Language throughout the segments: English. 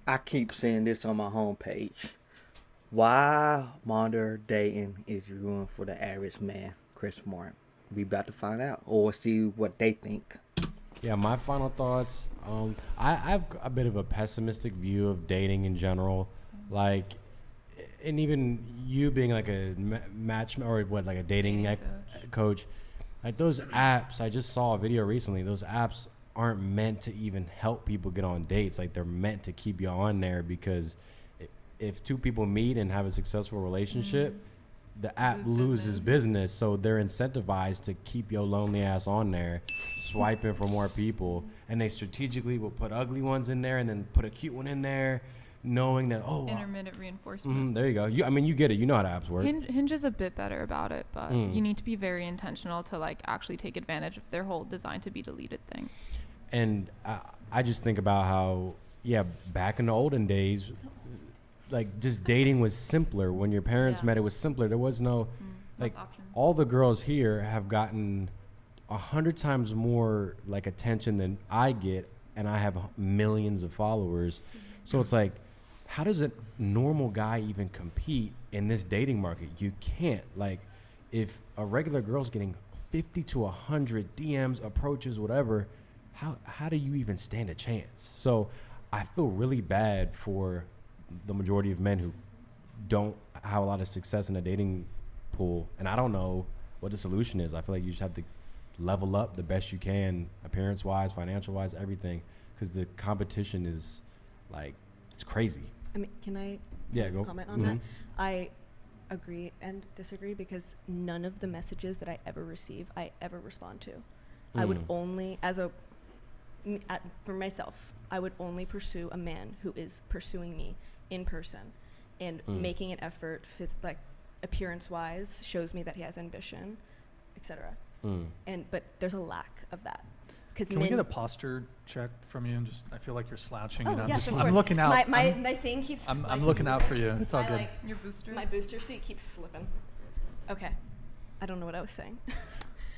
I keep seeing this on my homepage. Why modern dating is ruined for the average man, Chris Martin. We about to find out or see what they think. Yeah, my final thoughts. I have a bit of a pessimistic view of dating in general. Like, and even you being like a match or what, like a dating coach. Like those apps, I just saw a video recently. Those apps aren't meant to even help people get on dates. Like they're meant to keep you on there because if two people meet and have a successful relationship, the app loses business. So they're incentivized to keep your lonely ass on there, swiping for more people. And they strategically will put ugly ones in there and then put a cute one in there, knowing that, intermittent reinforcement. there you go. You get it. You know how the apps work. Hinge is a bit better about it, but you need to be very intentional to like actually take advantage of their whole design to be deleted thing. And I just think about how, back in the olden days, like just dating was simpler. When your parents met, it was simpler. There was no, like all the girls here have gotten 100 times more like attention than I get, and I have millions of followers. So it's like, how does a normal guy even compete in this dating market? You can't. Like, if a regular girl's getting 50 to 100 DMs, approaches, whatever, how do you even stand a chance? So I feel really bad for the majority of men who don't have a lot of success in the dating pool. And I don't know what the solution is. I feel like you just have to level up the best you can, appearance-wise, financial-wise, everything, because the competition is, like, it's crazy. I mean, can I go comment on that? I agree and disagree because none of the messages that I ever receive, I ever respond to. I would only, for myself, I would only pursue a man who is pursuing me in person and making an effort, like appearance-wise, shows me that he has ambition, etc. But there's a lack of that. Can we get a posture check from you? And I feel like you're slouching. Oh, and yes, I'm looking out. My thing keeps. I'm looking out for you. It's all good. Your booster. My booster seat keeps slipping. Okay, I don't know what I was saying.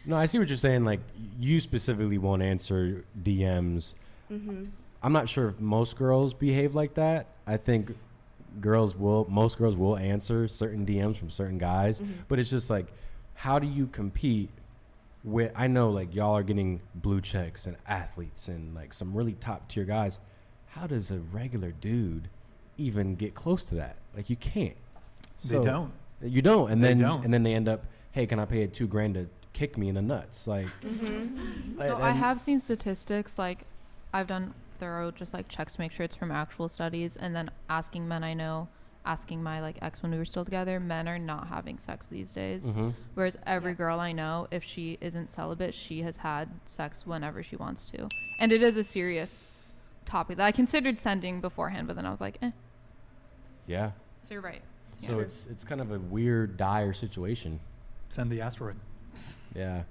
No, I see what you're saying. Like, you specifically won't answer DMs. I'm not sure if most girls behave like that. I think most girls will answer certain DMs from certain guys, but it's just like, how do you compete with, I know like y'all are getting blue checks and athletes and like some really top tier guys. How does a regular dude even get close to that? Like, you can't. They don't. You don't. And then they end up, hey, can I pay $2,000 to kick me in the nuts? Like, I have seen statistics, like I've done thorough just like checks to make sure it's from actual studies, and then asking men I know, asking my like ex when we were still together, men are not having sex these days. Whereas every girl I know, if she isn't celibate, she has had sex whenever she wants to. And it is a serious topic that I considered sending beforehand, but then I was like, Yeah. So you're right. So Yeah. it's kind of a weird, dire situation. Send the asteroid. Yeah.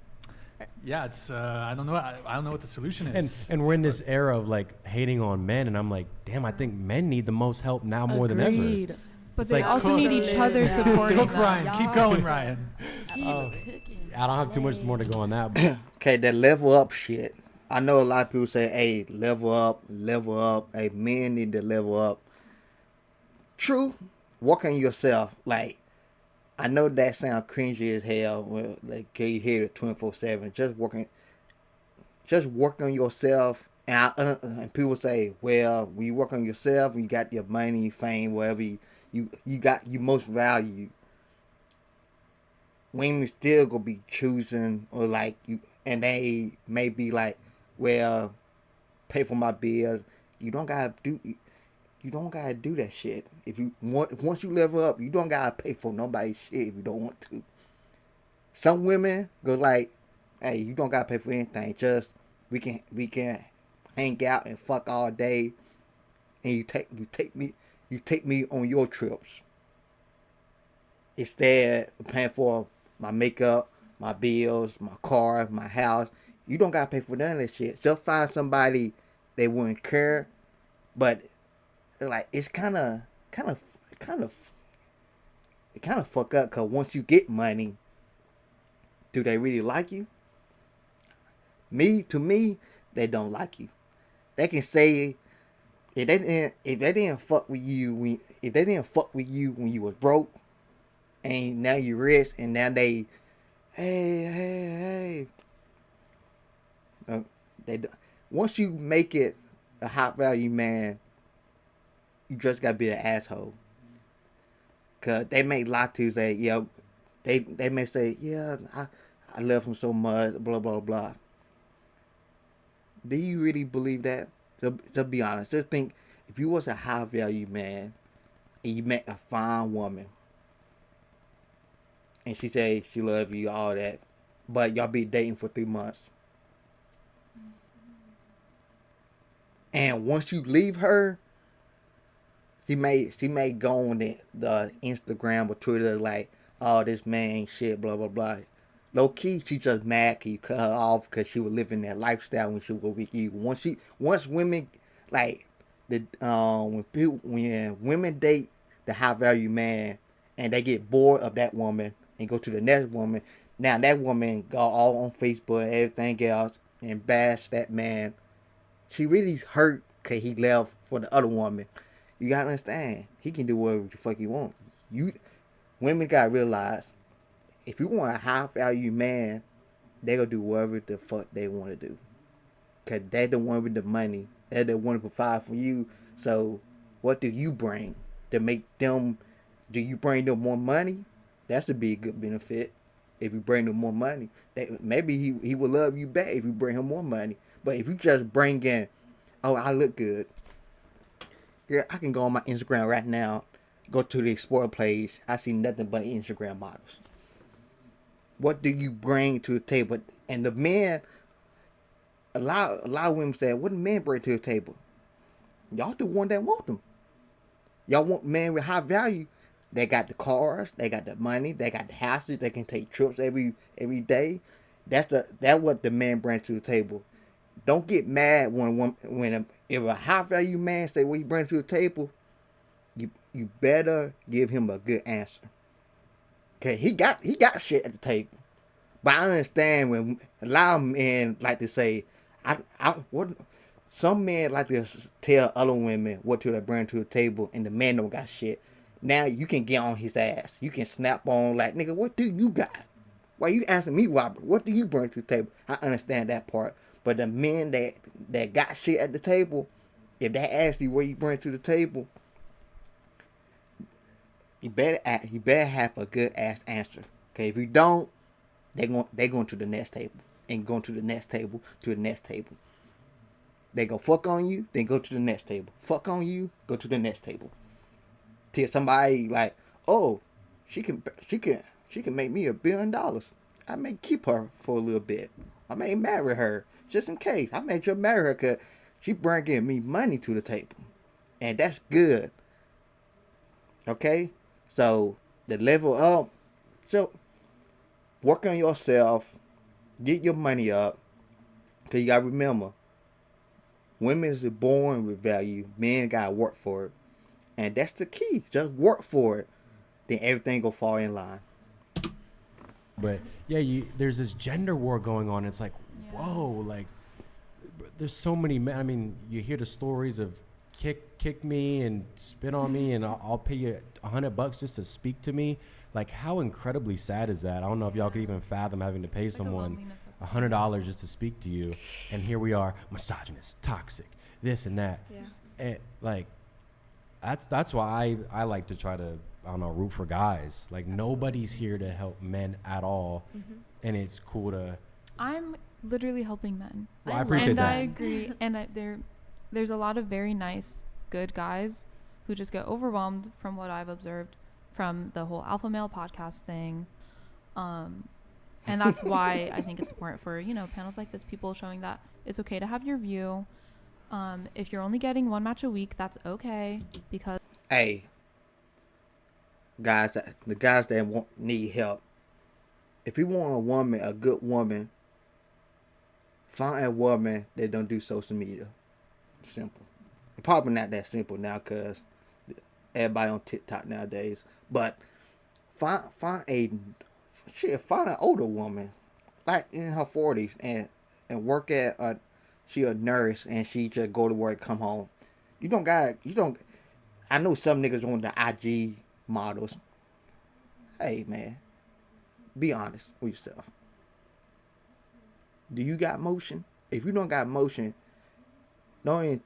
Yeah, it's I don't know. I don't know what the solution is. And we're in this era of like hating on men, and I'm like, damn, I think men need the most help now more than ever. But It's they like also need each other supporting Cook, them. Ryan. Keep going, Ryan. I don't have too much more to go on that. But Okay, that level up shit. I know a lot of people say, hey, level up, level up. Hey, men need to level up. True. Work on yourself. Like, I know that sounds cringy as hell. Well, like, you hear it 24/7. Just work on yourself. And people say, well, when you work on yourself, you got your money, fame, whatever you got, you most value. Women still gonna be choosing, or like you, and they may be like, well, pay for my bills. You don't gotta do that shit. Once you level up, you don't gotta pay for nobody's shit if you don't want to. Some women go like, hey, you don't gotta pay for anything. Just we can hang out and fuck all day, and you take me on your trips. Instead of paying for my makeup, my bills, my car, my house, you don't gotta pay for none of that shit. Just find somebody they wouldn't care, but like it's kind of fuck up, because once you get money, do they really like you? To me, they don't like you. They can say if they didn't fuck with you when you was broke, and now you rich, and now they, hey, they once you make it a high value man, you just gotta be an asshole. Cause they may lie to you, say, yeah, they may say, yeah, I love him so much, blah blah blah. Do you really believe that? To be honest, just think, if you was a high value man and you met a fine woman and she say she love you, all that, but y'all be dating for 3 months, and once you leave her, she may go on the Instagram or Twitter like, oh, this man ain't shit, blah blah blah. Low key, she just mad 'cause you cut her off because she was living that lifestyle when she was with you. Once women like when women date the high value man and they get bored of that woman and go to the next woman, now that woman go all on Facebook and everything else and bash that man. She really hurt because he left for the other woman. You gotta understand, he can do whatever the fuck he want. Women gotta realize, if you want a high value man, they gonna do whatever the fuck they want to do. Cause they the one with the money. They the one to provide for you. So, what do you bring to make them? Do you bring them more money? That's a big good benefit. If you bring them more money, maybe he will love you back if you bring him more money. But if you just bring in, oh, I look good. Girl, I can go on my Instagram right now, go to the Explore page. I see nothing but Instagram models. What do you bring to the table? And the men, a lot of women say, what do men bring to the table? Y'all the one that want them. Y'all want men with high value. They got the cars, they got the money, they got the houses, they can take trips every day. That's what the man brings to the table. Don't get mad if a high value man say what he brings to the table. You better give him a good answer. Cause he got shit at the table. But I understand when a lot of men like to say, what some men like to tell other women what to bring to the table, and the man don't got shit. Now you can get on his ass. You can snap on like, nigga, what do you got? Why you asking me, Robert? What do you bring to the table? I understand that part. But the men that got shit at the table, if they ask you what you bring to the table, you better have a good ass answer. Okay, if you don't, they going to the next table and going to the next table to the next table. They go fuck on you, then go to the next table. Fuck on you, go to the next table. Till somebody like, oh, she can make me $1 billion. I may keep her for a little bit. I may marry her just in case. I may just marry her because she bringing me money to the table, and that's good. Okay, so the level up. So work on yourself, get your money up, because you gotta remember, women is born with value. Men gotta work for it, and that's the key. Just work for it, then everything will fall in line. But yeah, there's this gender war going on. It's like, whoa, like there's so many men. I mean, you hear the stories of kick me and spit on me, and I'll pay you $100 just to speak to me. Like, how incredibly sad is that? I don't know if y'all could even fathom having to pay someone $100 just to speak to you. And here we are, misogynist, toxic, this and that. Yeah. And like, that's why I like to try to, I don't know, root for guys. Like, nobody's here to help men at all. Mm-hmm. And it's cool to. I'm literally helping men. Well, I appreciate that. And I agree. And there's a lot of very nice, good guys who just get overwhelmed from what I've observed from the whole alpha male podcast thing. And that's why I think it's important for, panels like this, people showing that it's okay to have your view. If you're only getting one match a week, that's okay, because. Hey, guys, the guys that need help, if you want a woman, a good woman, find a woman that don't do social media. Simple. It's probably not that simple now because everybody on TikTok nowadays. But find an older woman, like in her 40s, and work at she a nurse, and she just go to work, come home. You don't got. You don't. I know some niggas on the IG models. Hey man, be honest with yourself. Do you got motion? If you don't got motion, don't even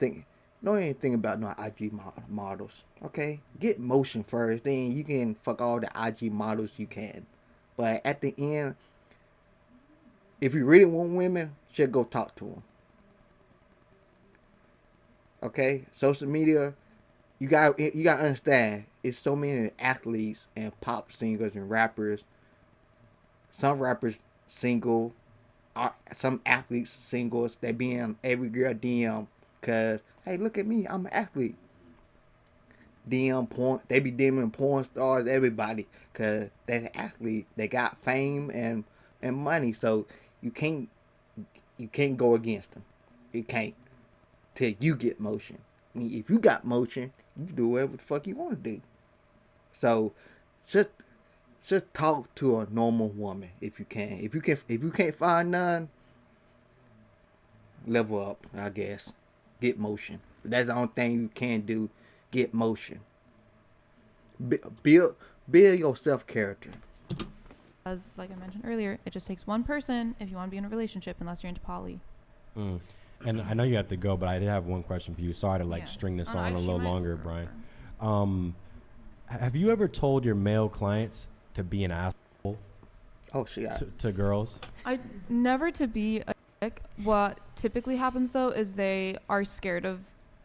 think about no IG models. Okay, get motion first. Then you can fuck all the IG models you can. But at the end, if you really want women, should go talk to them. Okay, social media. You got to understand. It's so many athletes and pop singers and rappers. Some rappers single. Some athletes singles. They be in every girl DM. Cause hey, look at me. I'm an athlete. DM porn. They be DMing porn stars. Everybody. Cause they're an athlete. They got fame and money. So you can't go against them. You can't. Till you get motion. I mean, if you got motion, you do whatever the fuck you want to do. So, just talk to a normal woman if you can. If you can't find none, level up. I guess get motion. That's the only thing you can do. Get motion. Build your self character. As like I mentioned earlier, it just takes one person if you want to be in a relationship, unless you're into poly. And I know you have to go, but I did have one question for you. Sorry to string this on a little longer, Brian. Have you ever told your male clients to be an asshole? Oh shit. To girls? I never to be a dick. What typically happens though is they are scared of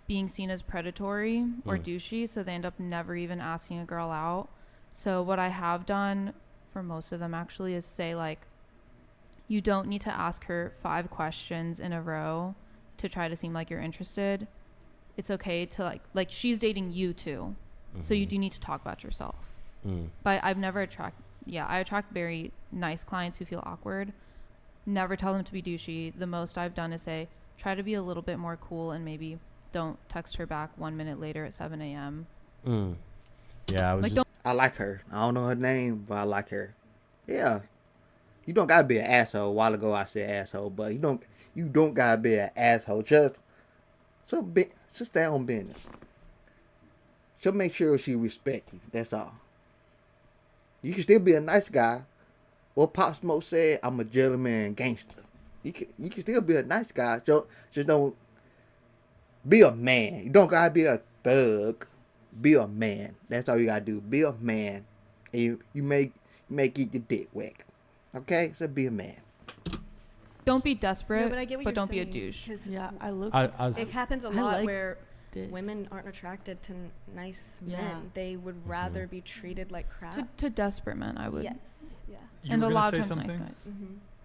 being seen as predatory or douchey, so they end up never even asking a girl out. So what I have done for most of them actually is say like, you don't need to ask her 5 questions in a row to try to seem like you're interested. It's okay to like she's dating you too. So you do need to talk about yourself. But I've never I attract very nice clients who feel awkward. Never tell them to be douchey. The most I've done is say, try to be a little bit more cool and maybe don't text her back 1 minute later at 7 a.m. Yeah, I like her. I don't know her name, but I like her. Yeah. You don't gotta be an asshole. A while ago I said asshole, but you don't gotta be an asshole. Just stay on business. She'll make sure she respect you. That's all. You can still be a nice guy. What Pop Smoke said, I'm a gentleman gangster. You can still be a nice guy. Just don't be a man. You don't gotta be a thug. Be a man. That's all you gotta do. Be a man. And you may get your dick wet. Okay? So be a man. Don't be desperate, no, but don't be a douche. Yeah, it happens a lot where women aren't attracted to nice men. They would rather be treated like crap. To desperate men, I would. Yes. Yeah. And a lot of times nice guys.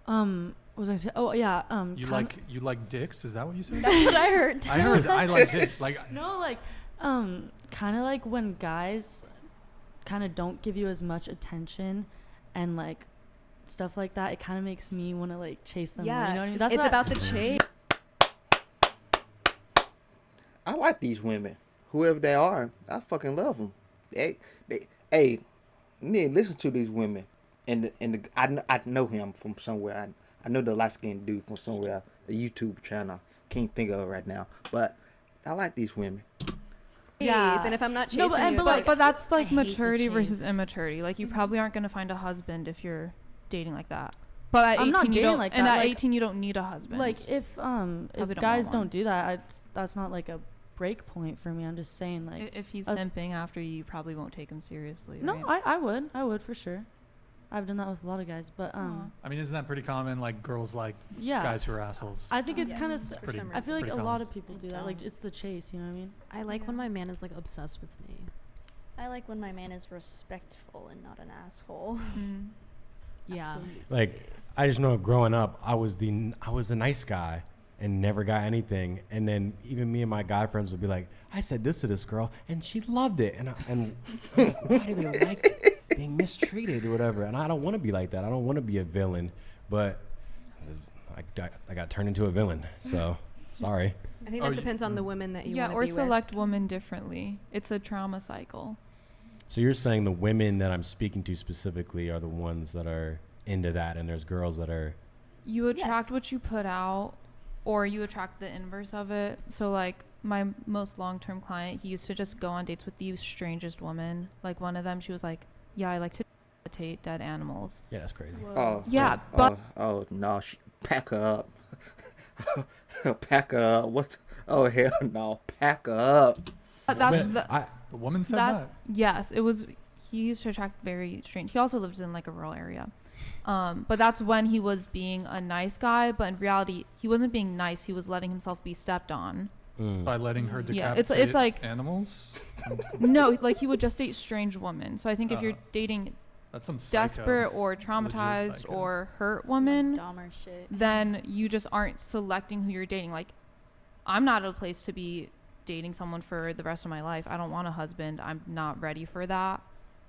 What was I say? Oh yeah. You like dicks? Is that what you said? That's what I heard. I heard I like dick. Like no, like kind of like when guys kind of don't give you as much attention and like stuff like that. It kind of makes me want to like chase them. Yeah, more, you know what I mean? That's it's about the chase. I like these women, whoever they are. I fucking love them. Hey, you need to listen to these women. I know him from somewhere. I know the light skinned dude from somewhere. A YouTube channel. Can't think of it right now. But I like these women. Yeah. And if I'm not chasing but that's like maturity versus immaturity. Like you probably aren't gonna find a husband if you're dating like that. But at 18, you don't, like that. And at 18, you don't need a husband. Like if guys don't do that, that's not like a break point for me. I'm just saying like if he's simping after you probably won't take him seriously. No, right? I would for sure. I've done that with a lot of guys, but I mean, isn't that pretty common? Like girls like guys who are assholes. I think it's kind of. I feel like a lot of people do that. Like it's the chase. You know what I mean? I like when my man is like obsessed with me. I like when my man is respectful and not an asshole. Yeah. Absolutely. Like I just know growing up, I was the nice guy and never got anything. And then even me and my guy friends would be like, I said this to this girl and she loved it. And I'm like, why do they like being mistreated or whatever? And I don't want to be like that. I don't want to be a villain, but I got turned into a villain. So sorry. I think that depends on the women that you want to be or select women differently. It's a trauma cycle. So you're saying the women that I'm speaking to specifically are the ones that are into that, and there's girls that are... You attract what you put out, or you attract the inverse of it. So, like, my most long-term client, he used to just go on dates with the strangest woman. Like one of them, she was like, yeah, I like to imitate dead animals. Yeah, that's crazy. Oh, Yeah, but no, pack her up. Pack her up. What? Oh, hell no. Pack her up. that's The woman said that. Yes, it was. He used to attract very strange. He also lives in like a rural area. But that's when he was being a nice guy. But in reality, he wasn't being nice. He was letting himself be stepped on. By letting her Yeah, decapitate it's like animals? No, like he would just date strange women. So I think if you're dating That's some psycho. desperate or Legit traumatized psycho. or hurt Some, woman, Dahmer shit. then you just aren't selecting who you're dating. Like, I'm not at a place to be dating someone for the rest of my life. I don't want a husband. I'm not ready for that.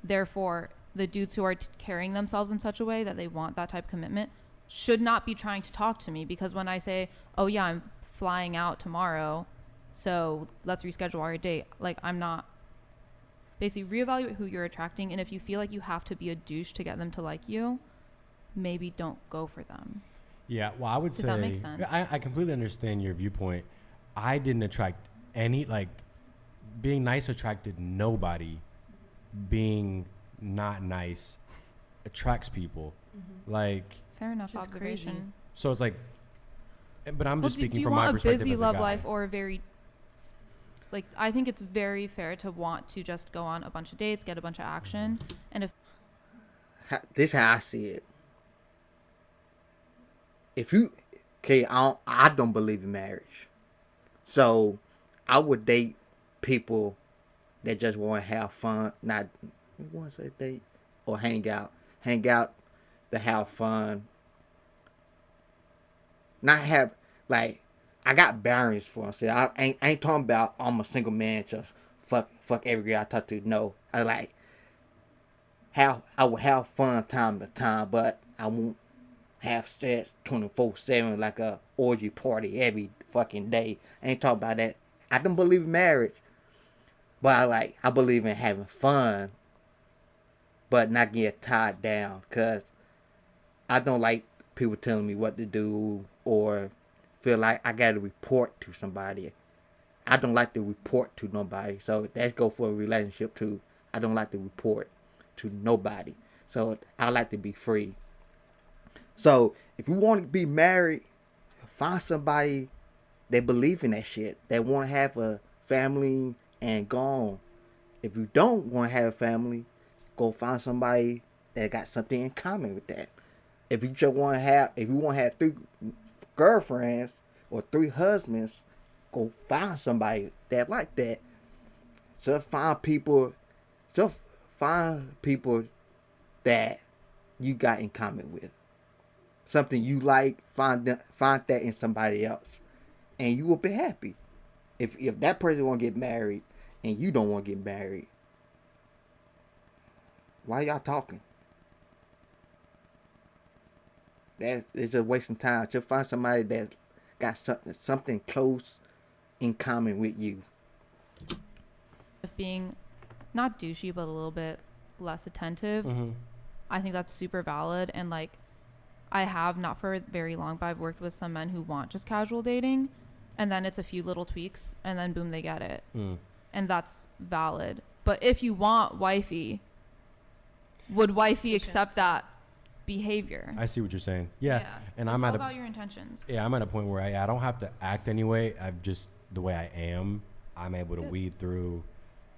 Therefore, the dudes who are carrying themselves in such a way that they want that type of commitment should not be trying to talk to me, because when I say, oh yeah, I'm flying out tomorrow, so let's reschedule our date, like, I'm not. Basically, reevaluate who you're attracting, and if you feel like you have to be a douche to get them to like you, maybe don't go for them. Yeah, well, I would Does say that make sense? I completely understand your viewpoint. I didn't attract any, like, being nice attracted nobody. Being not nice attracts people. Like, Fair enough Which is observation. crazy. so it's like, but I'm just do speaking you from my want a perspective busy as a love guy. life or a very, like, I think it's very fair to want to just go on a bunch of dates, get a bunch of action, and if This how I see it. If you, okay, I don't believe in marriage. So I would date people that just want to have fun, not want to say date or hang out to have fun. Not have, like, I got boundaries for myself. I ain't talking about I'm a single man just fuck every girl I talk to. No, I like I will have fun time to time, but I won't have sex 24/7 like a orgy party every fucking day. I ain't talking about that. I don't believe in marriage, but I believe in having fun, but not getting tied down. Cause I don't like people telling me what to do or feel like I gotta report to somebody. I don't like to report to nobody. So that's go for a relationship too. I don't like to report to nobody. So I like to be free. So if you want to be married, find somebody that believe in that shit, that want to have a family and go on. If you don't want to have a family, go find somebody that got something in common with that. If you want to have 3 girlfriends or 3 husbands, go find somebody that like that. Just find people that you got in common with. Something you like, find that in somebody else, and you will be happy. If that person want to get married and you don't want to get married, why y'all talking? It's just wasting time. Just find somebody that got something close in common with you. if being not douchey but a little bit less attentive, I think that's super valid. And like, I have, not for very long, but I've worked with some men who want just casual dating, and then it's a few little tweaks and then boom, they get it. And that's valid. But if you want wifey, would wifey accept that behavior? I see what you're saying. Yeah. And it's I'm all at about your intentions. I'm at a point where I don't have to act anyway. I've just, the way I am, I'm able to weed through.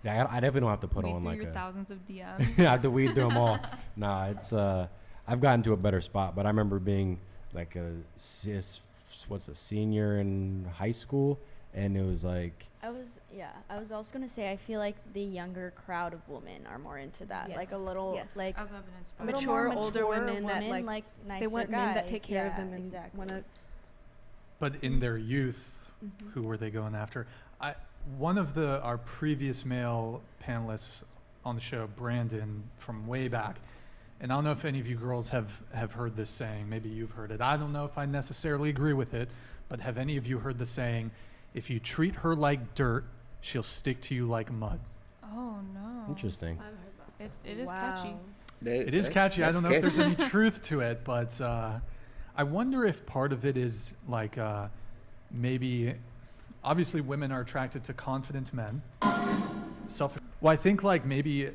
Yeah, I definitely don't have to put Read on through like your a thousands of DMs. I have to weed through them all. Nah, it's I've gotten to a better spot, but I remember being like a senior in high school, and it was like I was also gonna say I feel like the younger crowd of women are more into that. Yes. Like a little Yes. like As evidenced a by little Mature, more older mature women that, like, nicer they want men that guys. take care of Yeah, them and exactly. want to. But in their youth, who were they going after? One of our previous male panelists on the show, Brandon, from way back, and I don't know if any of you girls have heard this saying. Maybe you've heard it. I don't know if I necessarily agree with it, but have any of you heard the saying, if you treat her like dirt, she'll stick to you like mud? Oh no. interesting. It is catchy. It is catchy. I don't know if there's any truth to it, but I wonder if part of it is like maybe obviously women are attracted to confident men. Well, I think like maybe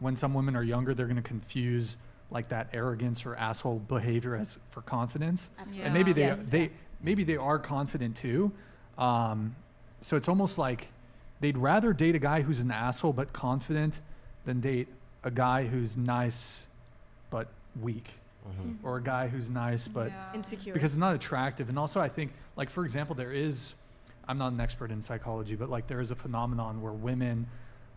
when some women are younger, they're going to confuse like that arrogance or asshole behavior as for confidence. Absolutely. And maybe Yeah. maybe they are confident too. So it's almost like they'd rather date a guy who's an asshole but confident than date a guy who's nice but weak, or a guy who's nice but Yeah. Insecure. because it's not attractive. And also I think, like, for example, I'm not an expert in psychology, but like there is a phenomenon where women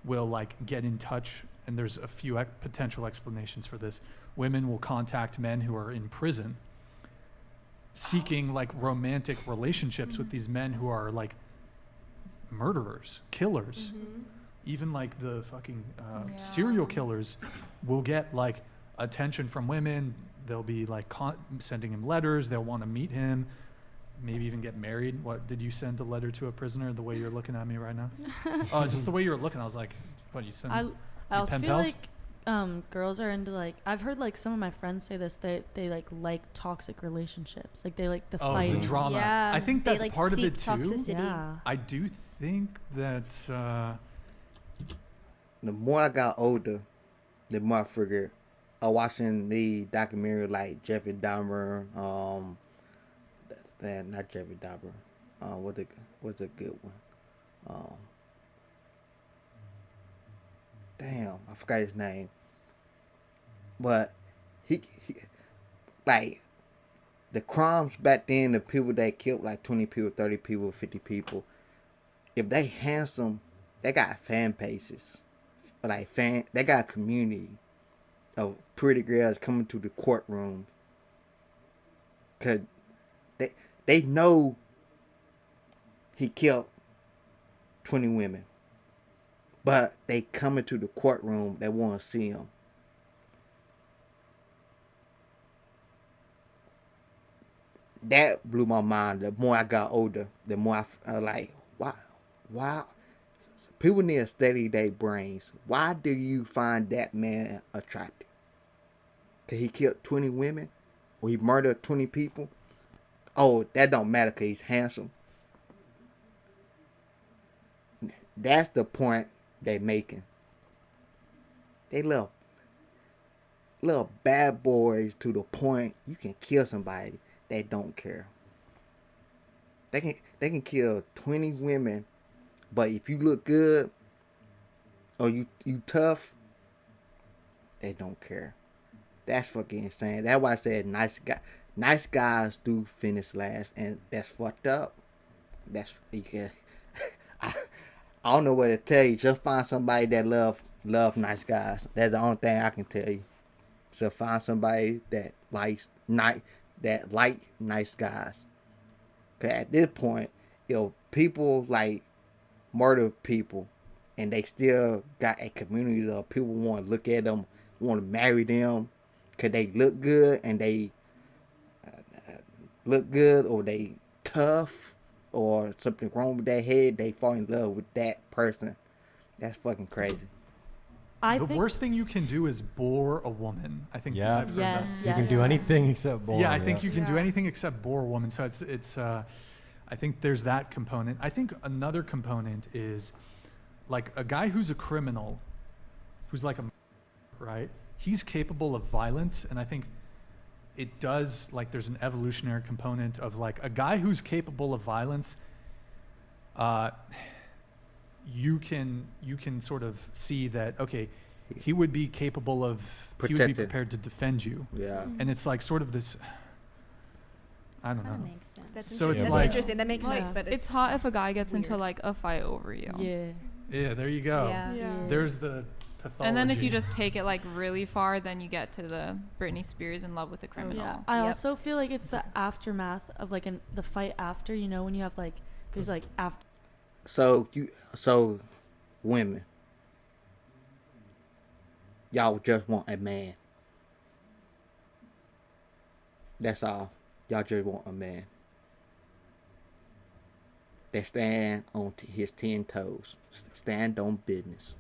will like get in touch, and there's a few potential explanations for this. Women will contact men who are in prison seeking like romantic relationships with these men who are like murderers, killers. Even like the fucking serial killers will get like attention from women. They'll be like sending him letters. They'll want to meet him, maybe even get married. What, did you send a letter to a prisoner the way you're looking at me right now? Just the way you were looking, I was like, what, you send I also pen feel pals? like girls are into like, I've heard like some of my friends say this, they like toxic relationships, like they like the the fighting. drama. Yeah, I think they, that's like, part of seek it too. toxicity. Yeah. I do think that The more I got older, the more I figured. Watching the documentary like Jeffrey Dahmer, not Jeffrey Dahmer. What's a good one? Damn, I forgot his name. But he like the crimes back then, the people that killed like 20 people, 30 people, 50 people. If they handsome, they got fan bases. They got a community of pretty girls coming to the courtroom. Cause they know he killed 20 women. But they coming to the courtroom, they want to see him. That blew my mind. The more I got older, the more I like, why? People need to study their brains. Why do you find that man attractive? Cause he killed 20 women? Or he murdered 20 people? Oh, that don't matter cause he's handsome. That's the point they making. They little bad boys to the point you can kill somebody. They don't care. They can kill 20 women, but if you look good or you tough, they don't care. That's fucking insane. That's why I said nice guys do finish last, and that's fucked up. I don't know what to tell you. Just find somebody that love nice guys. That's the only thing I can tell you. So find somebody that likes nice guys. Cause at this point, if people like murder people, and they still got a community of people want to look at them, want to marry them, cause they look good and they look good, or they tough, or something wrong with their head, they fall in love with that person. That's fucking crazy. the worst thing you can do is bore a woman. I think Yeah. I've heard Yes, that. You can do anything except bore. Yeah, I think you can do Yeah. anything except bore a woman. So it's I think there's that component. I think another component is like a guy who's a criminal, who's like right? He's capable of violence, and I think it does, like, there's an evolutionary component of like a guy who's capable of violence. You can sort of see that, okay, he would be capable of he would be Protected. prepared to defend you. Yeah. And it's like sort of this, I don't Kinda know. makes sense. That's So it's interesting. like- That's interesting. That makes Like, sense, but it's hot if a guy gets into weird. like a fight over you. Yeah. Yeah, there you go. Yeah. There's the pathology. And then if you just take it like really far, then you get to the Britney Spears in love with a criminal. Yeah. I Yep. also feel like it's the aftermath of like the fight after, you know, when you have like there's like after. So women, y'all just want a man. That's all. Y'all just want a man that stand on his 10 toes, stand on business.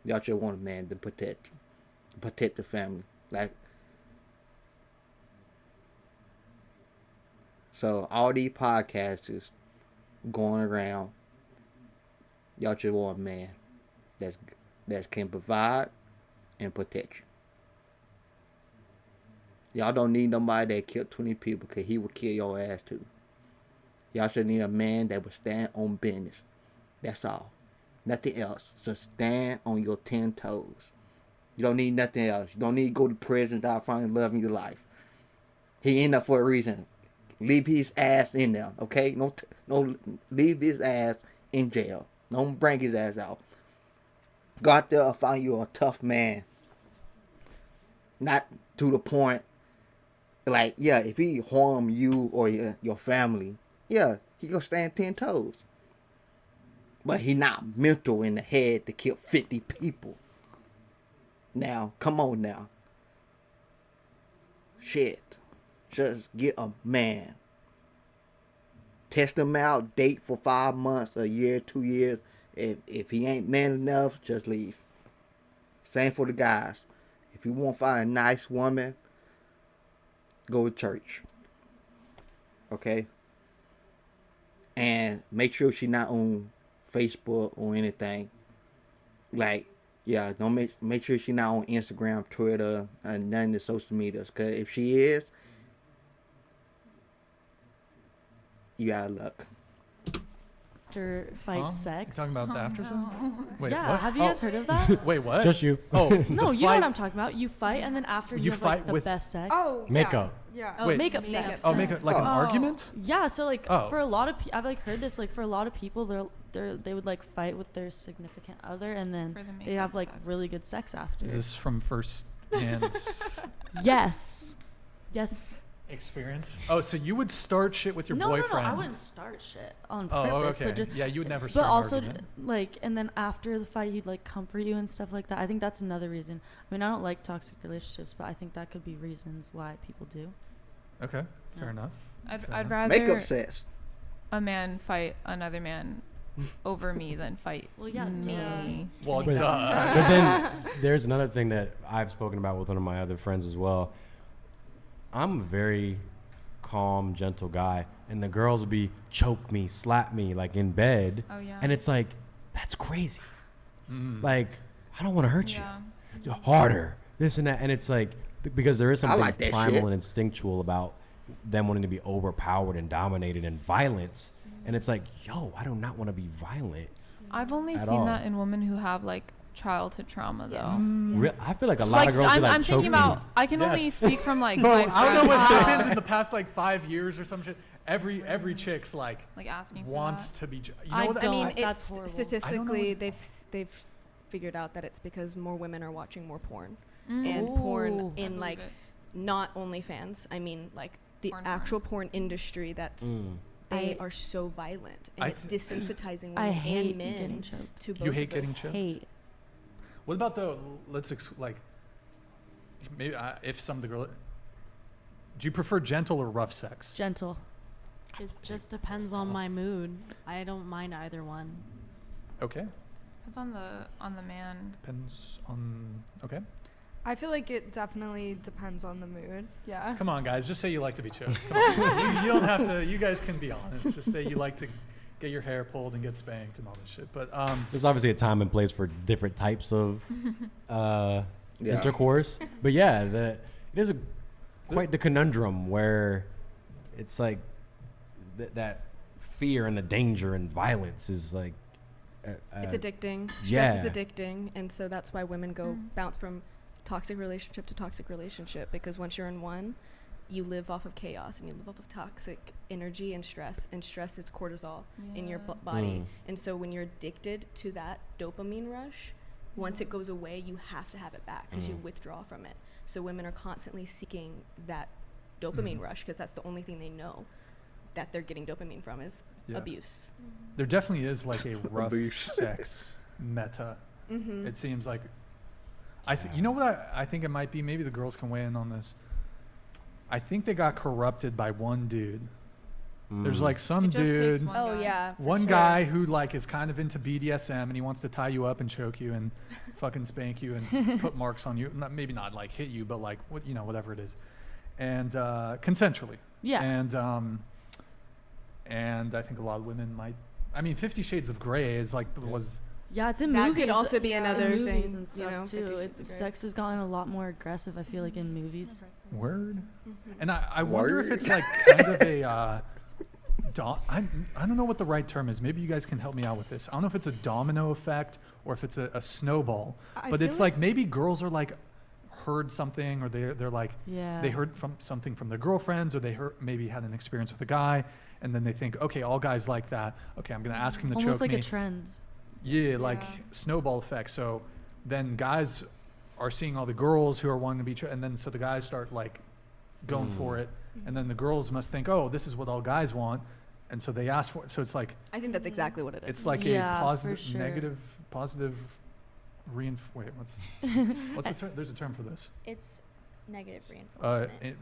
Y'all just want a man to protect the family. Like, so all these podcasters going around. Y'all just want a man that can provide and protect you. Y'all don't need nobody that killed 20 people because he will kill your ass too. Y'all should need a man that will stand on business. That's all. Nothing else. So stand on your 10 toes. You don't need nothing else. You don't need to go to prison without finding love in your life. He in there for a reason. Leave his ass in there, okay? No, leave his ass in jail. Don't bring his ass out. Go out there and find you a tough man. Not to the point, like, yeah, if he harm you or your family, yeah, he gonna stand 10 toes. But he not mental in the head to kill 50 people. Now, come on now. Shit. Just get a man. Test him out, date for 5 months, a year, 2 years. If he ain't man enough, just leave. Same for the guys. If you want to find a nice woman, go to church. Okay? And make sure she's not on Facebook or anything. Like, yeah, don't make sure she's not on Instagram, Twitter, and none of the social medias. Because if she is, you out of luck. After fight sex. You talking about the after sex? Wait, yeah, what? have you guys heard of that? Wait, what? Just you. Oh, No, you know what I'm talking about. You fight and then after you have like fight the with best sex. Oh, Makeup. Yeah. Oh, Wait. makeup sex. Oh, make it like an argument? Yeah, so like Oh. for a lot of I've like heard this like for a lot of people they would like fight with their significant other and then For the they have makeup like sex. really good sex after. Is this from first hand Yes. Yes. experience? Oh, so you would start shit with your boyfriend? No, I wouldn't start shit on Oh, purpose. okay. But just, Yeah, you would never but start an also argument. like and then after the fight he'd like comfort you and stuff like that. I think that's another reason. I mean, I don't like toxic relationships, but I think that could be reasons why people do. Okay, fair Yeah. enough. I'd Fair enough. rather Makeup sex. a man fight another man over me than fight Well, yeah, me. Well, But- duh. But then there's another thing that I've spoken about with one of my other friends as well. I'm a very calm, gentle guy, and the girls would be choke me, slap me like in bed, Oh yeah. and it's like that's crazy. Mm. Like I don't want to hurt Yeah. you. Harder, this and that, and it's like because there is I something like that primal shit. and instinctual about them wanting to be overpowered and dominated in violence, and it's like, yo, I do not want to be violent. I've only at seen all. that in women who have like childhood trauma though. I feel like a lot Like of girls be like I'm thinking choke about me. I can only Yes. speak from like Bro, my I don't know what friends, happened in the past like 5 years or some shit. Every chick's like like asking for wants that. to be. You know I what? I don't- mean, that's it's horrible. statistically they've figured out that it's because more women are watching more porn Mm. and Ooh. porn I in believe like it. not OnlyFans. I mean like the Porn. actual porn industry. That's they I- are so violent and I- it's desensitizing women I hate and men getting choked. to both. You hate of getting those. choked? Hate. What about the like maybe if some of the girl. Do you prefer gentle or rough sex? Gentle. It just depends on my mood. I don't mind either one. Okay, Depends on the man. depends on. Okay, I feel like it definitely depends on the mood. Yeah. come on, guys, just say you like to be choked. Come on. you don't have to. You guys can be honest. Just say you like to get your hair pulled and get spanked and all this shit. But There's obviously a time and place for different types of Yeah. intercourse, but yeah, it is quite the conundrum where it's like that fear and the danger and violence is like It's addicting. Stress yeah. is addicting, and so that's why women go bounce from toxic relationship to toxic relationship, because once you're in one, you live off of chaos and you live off of toxic energy and stress is cortisol in your Yeah. body. And so when you're addicted to that dopamine rush, once it goes away, you have to have it back because you withdraw from it. So women are constantly seeking that dopamine rush because that's the only thing they know that they're getting dopamine from is Yeah. abuse. there definitely is like a rough Abuse. sex meta. Mm-hmm. It seems like. You know what I think it might be? Maybe the girls can weigh in on this. I think they got corrupted by one dude. There's like some It just takes dude, one Oh guy. yeah. for one sure. guy who like is kind of into BDSM and he wants to tie you up and choke you and fucking spank you and put marks on you. Maybe not like hit you, but like whatever it is, and consensually. Yeah. and I think a lot of women might. I mean, 50 Shades of Grey is like was. Yeah, it's in That movies. could also be another in thing, movies and stuff too. Sex has gotten a lot more aggressive. I feel like in movies. Word. And I wonder if it's like kind of a. I don't know what the right term is. Maybe you guys can help me out with this. I don't know if it's a domino effect or if it's a snowball. But it's like maybe girls are like heard something, or they're like they heard from something from their girlfriends, or they maybe had an experience with a guy, and then they think, okay, all guys like that. Okay, I'm gonna ask him to choke me. Almost like a trend. Yeah, like snowball effect. So then guys are seeing all the girls who are wanting to be, and then so the guys start like going for it, and then the girls must think, oh, this is what all guys want, and so they ask for it. So it's like I think that's exactly what it is. It's like a positive, negative, positive. Wait, what's the term? There's a term for this. It's negative reinforcement.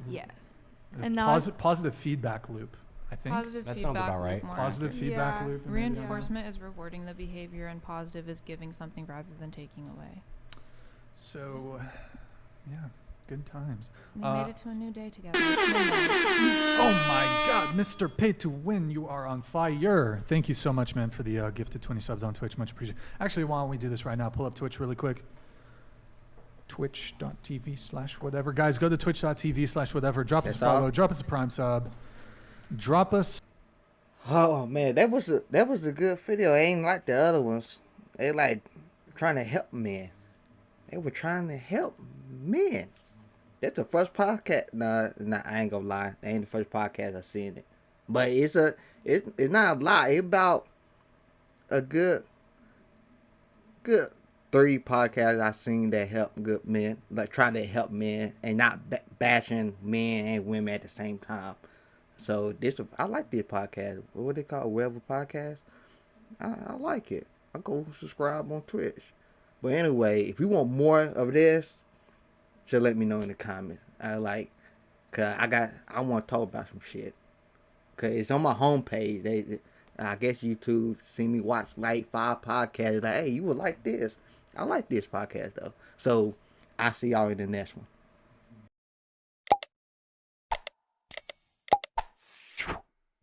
And now positive feedback loop. I think that sounds about right. Positive feedback loop. Reinforcement is rewarding the behavior, and positive is giving something rather than taking away. So, yeah, good times. We made it to a new day together. Oh my God, Mr. Pay to Win, you are on fire. Thank you so much, man, for the gifted 20 subs on Twitch. Much appreciated. Actually, why don't we do this right now? Pull up Twitch really quick. Twitch.tv/whatever. Guys, go to twitch.tv/whatever. Drop us a follow. Drop us a prime sub. Drop us. Oh man, that was a good video. It ain't like the other ones. They like trying to help men. They were trying to help men. That's the first podcast. Nah, I ain't gonna lie. That ain't the first podcast I seen it. But it's not a lot. It's about a good 3 podcasts I seen that help good men, like trying to help men and not bashing men and women at the same time. So I like this podcast. What they call it? Whatever podcast. I like it. I go subscribe on Twitch. But anyway, if you want more of this, just let me know in the comments. Cause I want to talk about some shit. Cause it's on my homepage. I guess YouTube see me watch like 5 podcasts. Like, hey, you would like this. I like this podcast though. So I see y'all in the next one.